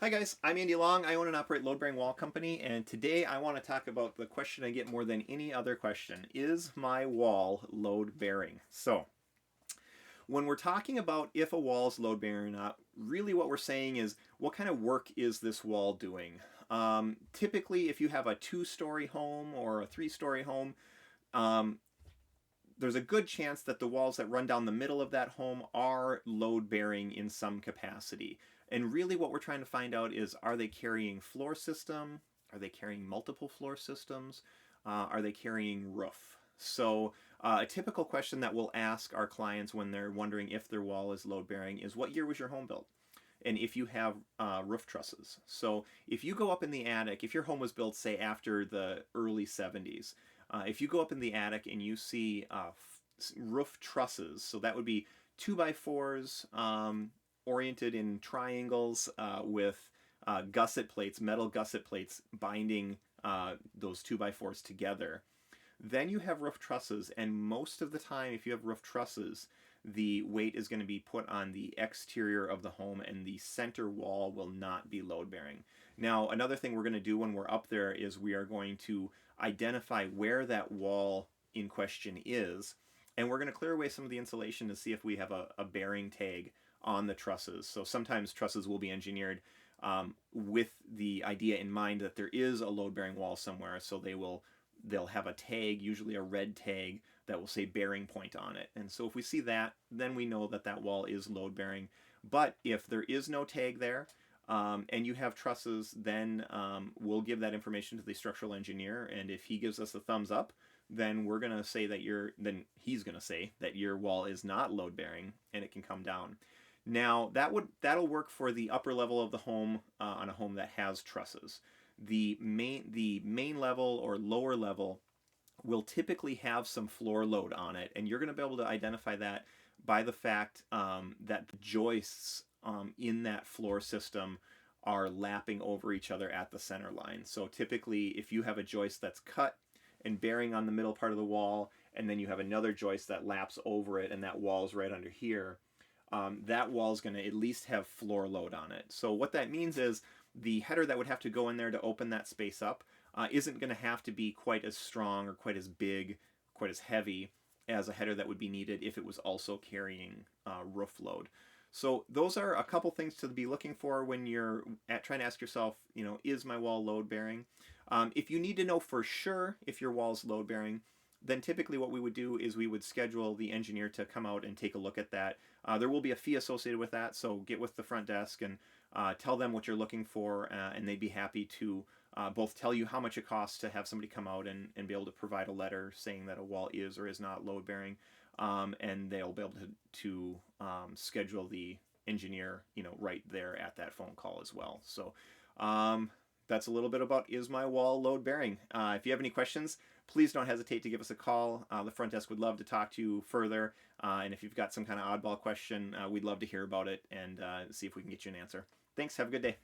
Hi guys, I'm Andy Long. I own and operate Load Bearing Wall Company, and today I want to talk about the question I get more than any other question. Is my wall load bearing? So, when we're talking about if a wall is load bearing or not, really what we're saying is what kind of work is this wall doing? Typically, if you have a two-story home or a three-story home, um, there's a good chance that the walls that run down the middle of that home are load bearing in some capacity. And really, what we're trying to find out is, are they carrying floor system? Are they carrying multiple floor systems? Are they carrying roof? So, a typical question that we'll ask our clients when they're wondering if their wall is load bearing is, what year was your home built? And if you have roof trusses. So if you go up in the attic, if your home was built, say, after the early 70s, if you go up in the attic and you see roof trusses, so that would be 2x4s oriented in triangles with gusset plates, metal gusset plates binding those 2x4s together. Then you have roof trusses, and most of the time, if you have roof trusses, the weight is going to be put on the exterior of the home, and the center wall will not be load bearing. Now, another thing we're going to do when we're up there is we are going to identify where that wall in question is, and we're going to clear away some of the insulation to see if we have a bearing tag on the trusses. So sometimes trusses will be engineered with the idea in mind that there is a load bearing wall somewhere, so they'll have a tag, usually a red tag, that will say bearing point on it. And so if we see that, then we know that that wall is load bearing. But if there is no tag there, and you have trusses, then we'll give that information to the structural engineer, and if he gives us a thumbs up, then we're going to say that he's going to say that your wall is not load bearing and it can come down. Now that'll work for the upper level of the home on a home that has trusses. The main level or lower level will typically have some floor load on it, and you're going to be able to identify that by the fact that the joists in that floor system are lapping over each other at the center line. So typically, if you have a joist that's cut and bearing on the middle part of the wall, and then you have another joist that laps over it, and that wall's right under here, that wall's going to at least have floor load on it. So what that means is the header that would have to go in there to open that space up isn't going to have to be quite as strong or quite as big, quite as heavy as a header that would be needed if it was also carrying roof load. So those are a couple things to be looking for when you're trying to ask yourself, is my wall load bearing? If you need to know for sure if your wall's load bearing, then typically what we would do is we would schedule the engineer to come out and take a look at that. There will be a fee associated with that, so get with the front desk and tell them what you're looking for, and they'd be happy to both tell you how much it costs to have somebody come out and be able to provide a letter saying that a wall is or is not load bearing, and they'll be able to schedule the engineer, right there at that phone call as well. So that's a little bit about, is my wall load bearing? If you have any questions, please don't hesitate to give us a call. The front desk would love to talk to you further. And if you've got some kind of oddball question, we'd love to hear about it and see if we can get you an answer. Thanks. Have a good day.